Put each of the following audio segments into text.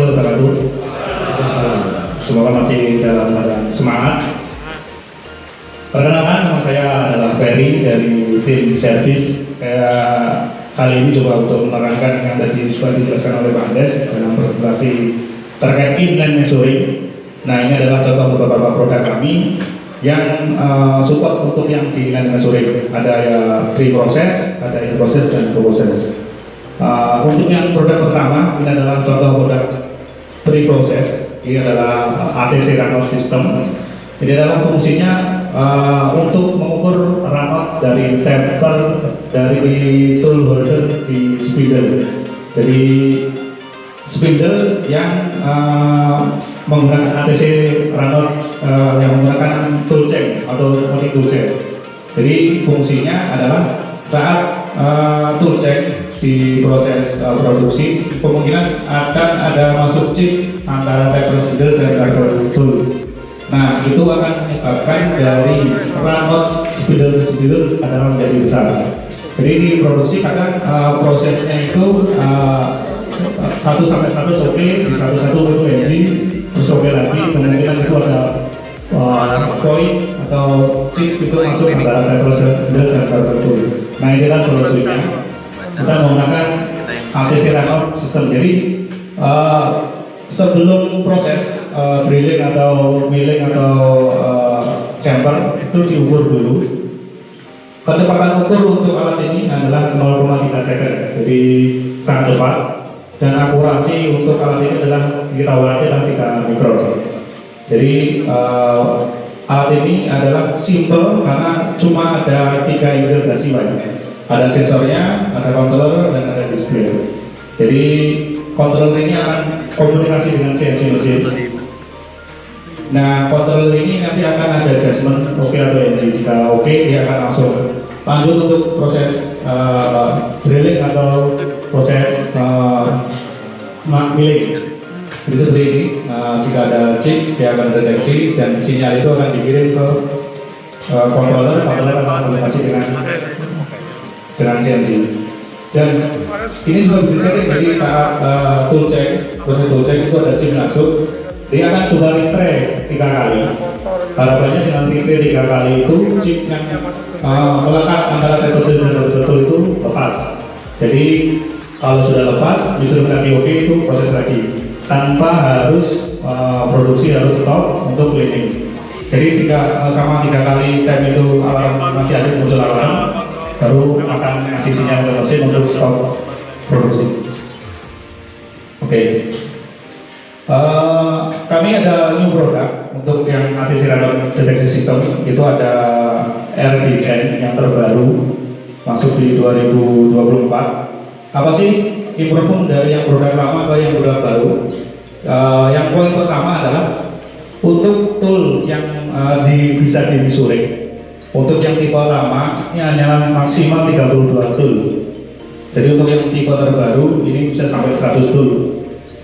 warahmatullahi wabarakatuh. Semoga masih dalam keadaan semangat. Perkenalkan, nama saya adalah Ferry dari tim service. Saya kali ini coba untuk menerangkan yang tadi sudah dijelaskan oleh Pak Andes dalam presentasi terkait inline measuring. Nah, ini adalah contoh beberapa produk kami yang support untuk yang di inline measuring. Ada ya pre-process, ada in-process dan post-process. Untuk yang produk pertama, ini adalah contoh produk pre-process. Ini adalah ATC Runout System. Ini adalah fungsinya untuk mengukur runout dari temper dari tool holder di spindle. Jadi spindle yang menggunakan ATC runout yang menggunakan tool check atau multi tool check. Jadi fungsinya adalah saat tool check di proses produksi, kemungkinan akan ada masuk chip antara taper spindle dan taper tool. Nah, itu akan menyebabkan dari runout spindle adalah menjadi besar. Jadi di produksi kadang prosesnya itu 1 sampai 1 oke, di 1 itu engine, terus oke lagi, kemungkinan itu ada point atau chip itu masuk antara taper spindle dan taper tool. Nah, inilah solusinya. Kita menggunakan ATC Runout System. Jadi sebelum proses drilling atau milling atau chamber itu diukur dulu. Kecepatan ukur untuk alat ini adalah 0,3 second, jadi sangat cepat. Dan akurasi untuk alat ini adalah kita warnai dalam 3 mikron. Jadi alat ini adalah simple karena cuma ada 3 integrasi banyak. Ada sensornya, ada controller, dan ada display. Jadi controller ini akan komunikasi dengan CNC mesin. Nah, controller ini nanti akan ada adjustment oke atau NG. Jika oke, dia akan langsung lanjut untuk proses drilling atau proses milling. Jadi seperti ini, jika ada chip, dia akan deteksi dan sinyal itu akan dikirim ke controller akan komunikasi dengan CNC. Dan ini juga bisa jadi saat tool check, proses tool check itu ada chip masuk, dia akan coba retry 3 kali. Harapannya dengan retry 3 kali itu chip yang melekat antara taper spindle dan taper tool itu lepas. Jadi kalau sudah lepas, disuruh lagi oke itu proses lagi tanpa harus produksi harus stop untuk cleaning. Jadi 3 kali time itu alarm masih ada muncul alarm, baru akan ngasih sinyal ke mesin untuk stop produksi. Oke. Kami ada new produk untuk yang ATC Runout Detection System. Itu ada RDN yang terbaru masuk di 2024. Apa sih improvement dari yang produk lama ke yang produk baru? Yang poin pertama adalah untuk tool yang bisa dimisuring. Untuk yang tipe lama ini hanya maksimal 32 tool. Jadi untuk yang tipe terbaru ini bisa sampai 100 tool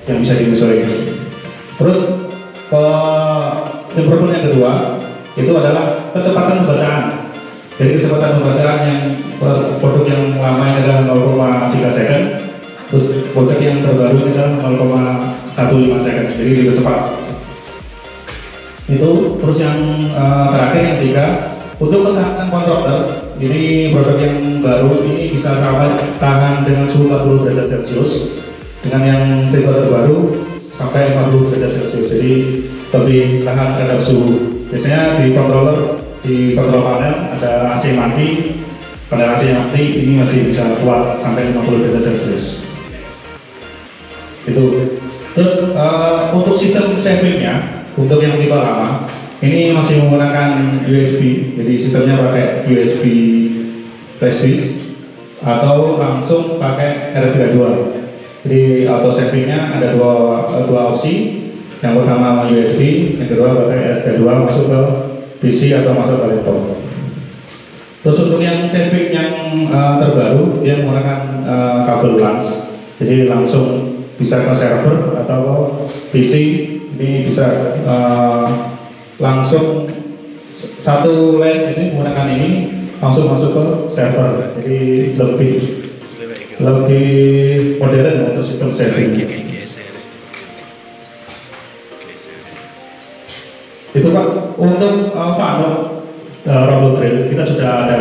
yang bisa dimisuring. Terus improvement yang kedua itu adalah kecepatan pembacaan. Jadi kecepatan pembacaan yang produk yang lama adalah 0,3 second. Terus produk yang terbaru adalah 0,15 second. Jadi lebih cepat. Itu terus yang terakhir yang ketiga, untuk ketahanan controller, ini produk yang baru ini bisa sampai tahan dengan suhu 40 derajat Celcius. Dengan yang tipe terbaru sampai 40 derajat Celcius. Jadi lebih tahan terhadap suhu. Biasanya di controller, di control panel ada AC mati. Pada AC mati ini masih bisa kuat sampai 50 derajat Celcius. Itu. Terus untuk sistem savingnya, untuk yang tipe lama ini masih menggunakan USB, jadi sistemnya pakai USB flash disk atau langsung pakai RS32. Jadi auto savingnya ada dua opsi. Yang pertama USB, yang kedua pakai RS32 masuk ke PC atau masuk ke laptop. Terus untuk yang saving yang terbaru dia menggunakan kabel LAN, jadi langsung bisa ke server atau ke PC. Ini bisa langsung satu LAN ini menggunakan ini langsung masuk ke server, jadi lebih modern untuk sistem saving. Itu Pak, untuk panel robot drill kita sudah ada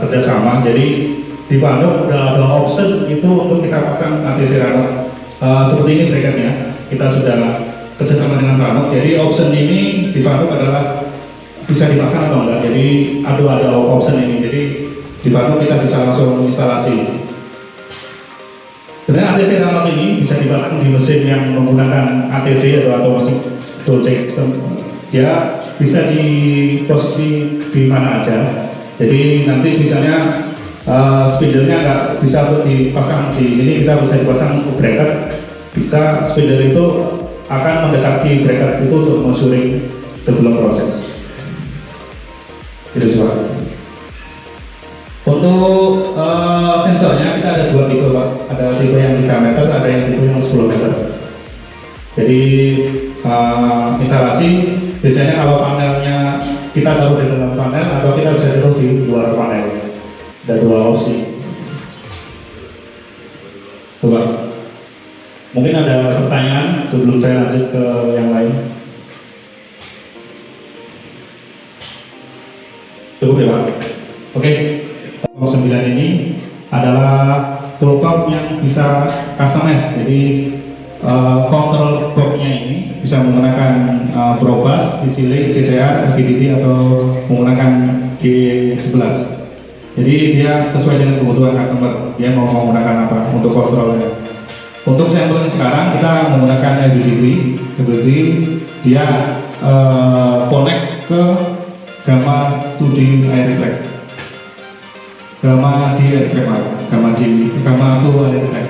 kerjasama. Jadi di panel ada option itu untuk kita pasang ATC runner. Seperti ini bracketnya, kita sudah kerjasama dengan panel. Jadi option ini di panel adalah bisa dipasang atau enggak. Jadi ada option ini. Jadi di panel kita bisa langsung instalasi. Sebenarnya ATC runner ini bisa dipasang di mesin yang menggunakan ATC atau mesin tool check system. Dia bisa di posisi di mana aja. Jadi nanti misalnya spindle-nya nggak bisa untuk dipasang di ini, kita bisa dipasang ke bracket. Bisa spindle itu akan mendekati bracket itu untuk measuring sebelum proses. Itu coba. Untuk sensornya kita ada dua tipe Pak. Ada tipe yang 3 meter, ada yang tipe yang 10 meter. Jadi instalasi biasanya kalau panelnya kita taruh di dalam panel atau kita bisa taruh di luar panel. Ada dua opsi. Coba. Mungkin ada pertanyaan sebelum saya lanjut ke yang lain. Cukup ya Pak? Oke. 9 ini adalah tooltop yang bisa customize. Jadi control box-nya ini bisa menggunakan Probus, D-Link, CTR, LVDT atau menggunakan G11. Jadi dia sesuai dengan kebutuhan customer, dia mau menggunakan apa untuk kontrolnya. Untuk sampling sekarang kita menggunakan LVDT, dia connect ke gamma 2D air reflect. Gamma di air reflect, gamma 2 air reflect.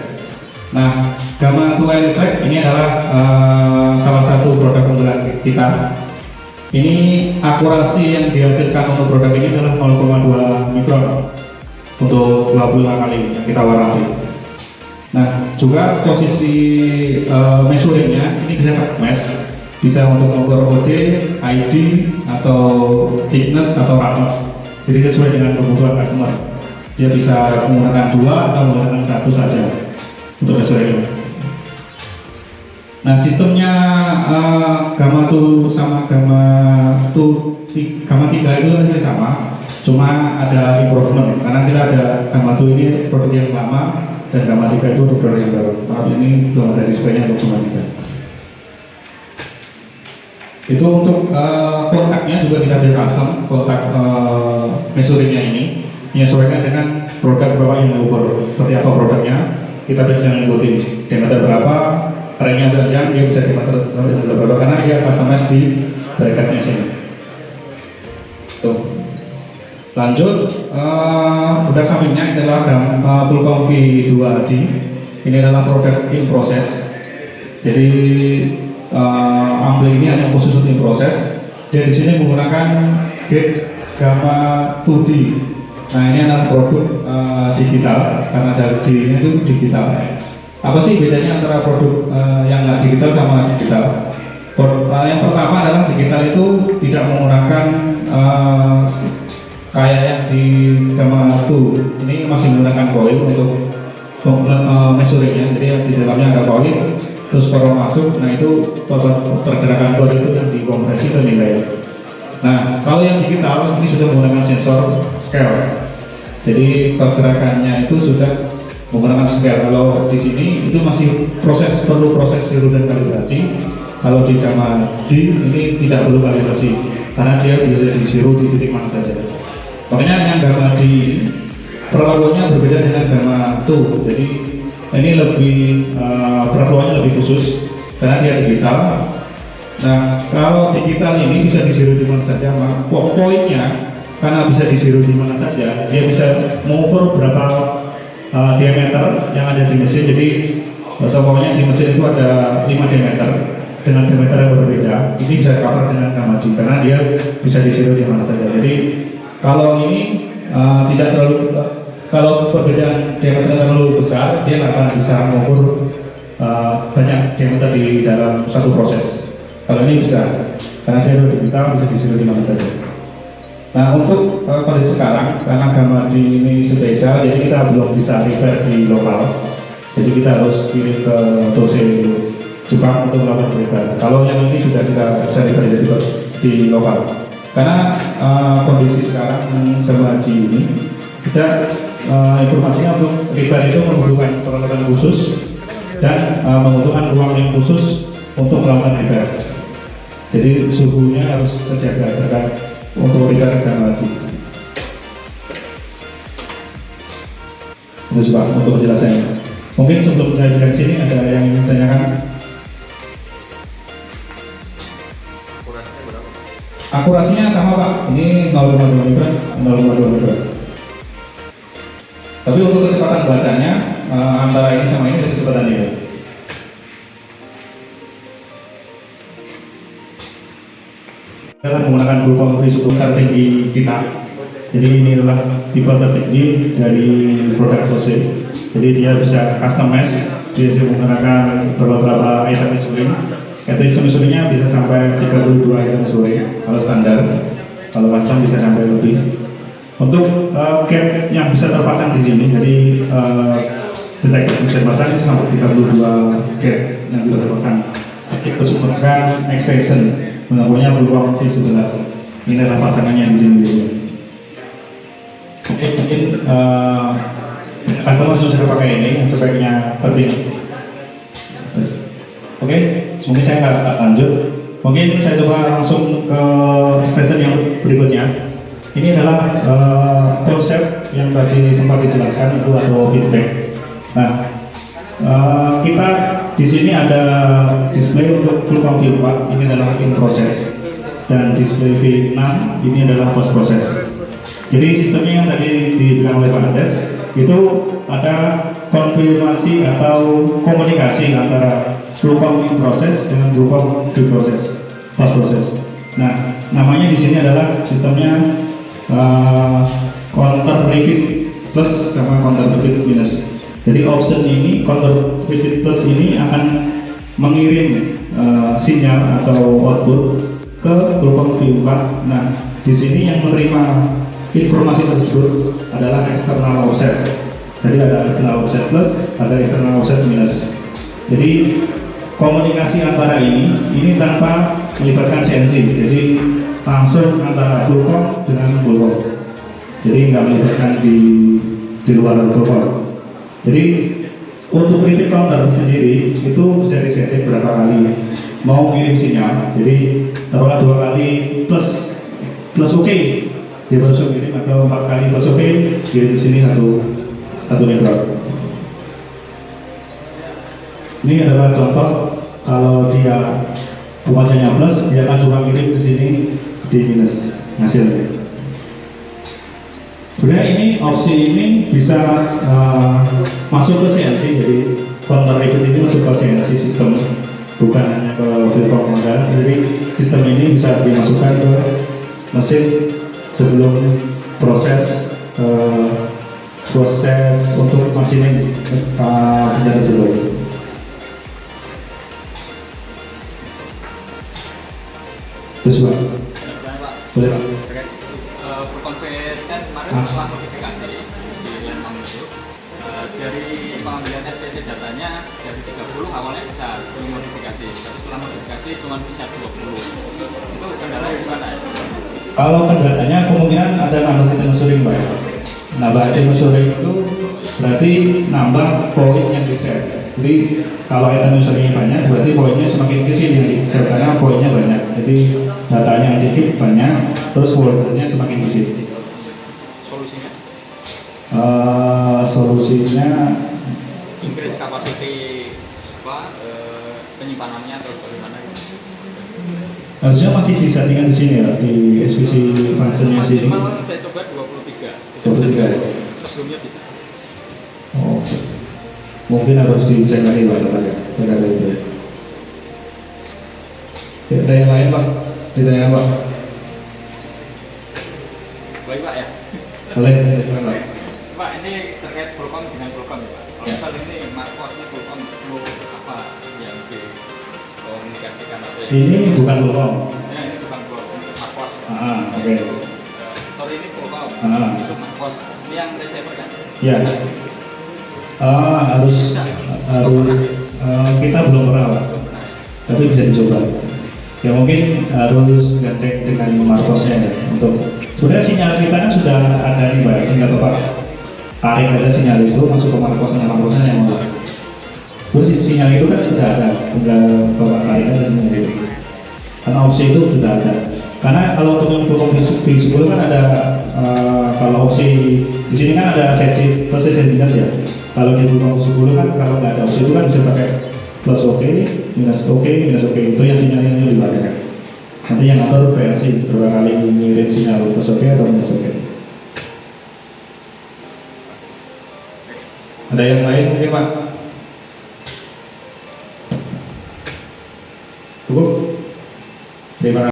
Nah, gamma 2 air reflect ini adalah salah satu produk unggulan kita. Ini akurasi yang dihasilkan untuk produk ini adalah 0,2 mikron untuk 25 kali yang kita warnai. Nah, juga posisi measuringnya ini bisa mesh, bisa untuk mengukur OD, ID, atau thickness atau roughness. Jadi sesuai dengan kebutuhan customer. Dia bisa menggunakan 2 atau menggunakan 1 saja untuk measuring. Nah, sistemnya gamma 2 sama gamma 3 itu sama, cuma ada improvement karena kita ada gamma 2 ini produk yang lama dan gamma 3 itu untuk produk yang baru. Maaf, ini belum ada displaynya untuk gamma 3. Itu untuk kontaknya juga kita build custom, kontak measuringnya ini menyesuaikan dengan produk berapa yang diukur. Seperti apa produknya, kita bisa mengikuti diameter berapa, ringnya panjang, dia bisa diameter berapa karena dia customize di bracketnya sini. Tuh. Lanjut, produk sampingnya adalah Pulcom V2D. Ini adalah produk in process. Jadi ampli ini hanya khusus untuk in proses. Dia di sini menggunakan gauge gamma 2D. Nah, ini adalah produk digital karena dari itu digital. Apa sih bedanya antara produk yang nggak digital sama digital? Yang pertama adalah digital itu tidak menggunakan kayak yang di gamma 2. Ini masih menggunakan coil untuk measuringnya. Jadi di dalamnya ada coil. Terus kalau masuk, nah itu pergerakan coil itu yang dikompresi ke nilai. Nah, kalau yang digital ini sudah menggunakan sensor scale. Jadi pergerakannya itu sudah menggunakan scale. Kalau di sini itu masih perlu proses zero dan kalibrasi. Kalau di gamma D ini tidak perlu kalibrasi karena dia bisa di zero di titik mana saja. Makanya yang gamma D perlakuannya berbeda dengan gamma 2. Jadi ini lebih perlakuannya lebih khusus karena dia digital. Nah, kalau digital ini bisa di zero di mana saja, poinnya karena bisa di zero di mana saja, dia bisa mengukur berapa diameter yang ada di mesin. Jadi pokoknya di mesin itu ada 5 diameter dengan diameter yang berbeda. Ini bisa cover dengan gamma D karena dia bisa di zero di mana saja. Jadi kalau ini tidak terlalu kalau perbedaan diameter terlalu besar, dia nggak akan bisa mengukur banyak diameter di dalam satu proses. Kalau ini bisa, karena dia digital bisa di zero di mana saja. Nah, untuk kondisi sekarang karena gamma D ini spesial, jadi kita belum bisa repair di lokal. Jadi kita harus kirim ke dosen Jepang untuk melakukan prefer. Kalau yang ini sudah kita bisa dipelajari di lokal. Karena kondisi sekarang jemaah haji ini, kita informasinya untuk prefer itu membutuhkan peralatan khusus dan membutuhkan ruang yang khusus untuk melakukan prefer. Jadi suhunya harus terjaga terkait untuk prefer jemaah haji. Itu Pak untuk penjelasannya. Mungkin sebelum saya bilang sini ada yang ingin tanyakan. Akurasinya sama Pak, ini 0,2 meter, 0,2 meter. Tapi untuk kecepatan bacanya antara ini sama ini kecepatan ini. Kita menggunakan gulpam Visual tertinggi kita. Jadi ini adalah tipe tertinggi dari produk Bose. Jadi dia bisa customize, dia bisa menggunakan beberapa item insulin. Item insulinnya bisa sampai 32 item insulin kalau standar. Kalau custom bisa sampai lebih. Untuk gap yang bisa terpasang di sini, jadi detektor yang bisa terpasang itu sampai 32 gap yang bisa terpasang. Kita sebutkan extension, namanya beruang V11. Ini adalah pasangannya di sini. Oke, mungkin customer sudah pakai ini yang speknya tertinggi. Oke, mungkin saya nggak lanjut. Mungkin saya coba langsung ke session yang berikutnya. Ini adalah konsep yang tadi sempat dijelaskan itu atau feedback. Nah, kita di sini ada display untuk gulpam V4, ini adalah in process, dan display V6 ini adalah post process. Jadi sistemnya yang tadi dibilang oleh Pak Andes itu ada konfirmasi atau komunikasi antara gulpam in process dengan gulpam V process, post process. Nah, namanya di sini adalah sistemnya counter repeat plus sama counter repeat minus. Jadi option ini counter repeat plus ini akan mengirim sinyal atau output ke gulpam V4. Nah, di sini yang menerima informasi tersebut adalah external offset. Jadi ada internal offset plus, ada external offset minus. Jadi komunikasi antara ini tanpa melibatkan CNC. Jadi langsung antara gulpam dengan gulpam. Jadi nggak melibatkan di luar gulpam. Jadi untuk repeat counter sendiri itu bisa disetting berapa kali mau kirim sinyal. Jadi taruhlah 2 kali plus oke, dia langsung kirim, atau 4 kali plus oke, kirim di sini satu meter. Ini adalah contoh kalau dia bacanya plus, dia akan cuma kirim ke sini di minus hasilnya. Sebenarnya ini opsi ini bisa masuk ke CNC, jadi counter repeat ini masuk ke CNC sistem, bukan hanya ke filter modal. Jadi sistem ini bisa dimasukkan ke mesin sebelum proses untuk machining benda tersebut. Terus Pak, boleh Pak? Berkonfes kan kemarin setelah modifikasi di yang itu dari pengambilan STC datanya dari 30 awalnya bisa sebelum modifikasi, tapi setelah modifikasi cuma bisa 20. Itu kendala gimana ya? Kalau kendalanya kemungkinan ada nambah item insulin Pak. Nambah item insulin itu berarti nambah poin yang di set. Jadi kalau item insulinnya banyak berarti poinnya semakin kecil yang di set karena poinnya banyak. Jadi datanya yang dikit banyak, terus foldernya semakin kecil. Solusinya? Solusinya increase capacity penyimpanannya atau bagaimana? Harusnya masih di settingan di sini ya, di SPC functionnya sini. Maksimal saya coba 23. 23 ya? Sebelumnya bisa. Oh, mungkin harus dicek lagi Pak. Ada yang lain Pak? Ditanya Pak? Baik Pak ya. Boleh, silakan Pak. Pak, ini terkait gulpam dengan gulpam ya Pak. Kalau misal ini Marcos ini gulpam flow apa yang dikomunikasikan atau yang Ini bukan gulpam. Ya, ini bukan gulpam, untuk Marcos. Oke. Sorry, ini gulpam untuk Marcos. Ini yang receiver kan? Ya. Harus kita belum pernah Pak. tapi bisa dicoba. Ya mungkin harus gandeng dengan markosnya ya. Untuk sebenarnya sinyal kita kan sudah ada nih Pak, tinggal Bapak tarik aja sinyal itu masuk ke markosnya yang mana. Terus sinyal itu kan sudah ada, tinggal Bapak tarik aja sinyal itu. Karena opsi itu sudah ada. Karena kalau untuk yang V10 kan ada kalau opsi di sini kan ada seksi plus sensitivitas ya. Kalau di V10 kan kalau nggak ada opsi itu kan bisa pakai plus oke, minus oke itu yang sinyalnya lebih banyak kan. Nanti yang ngatur VLC berapa kali ngirim sinyal plus oke atau minus oke. Ada yang lain mungkin Pak? Cukup? Terima kasih.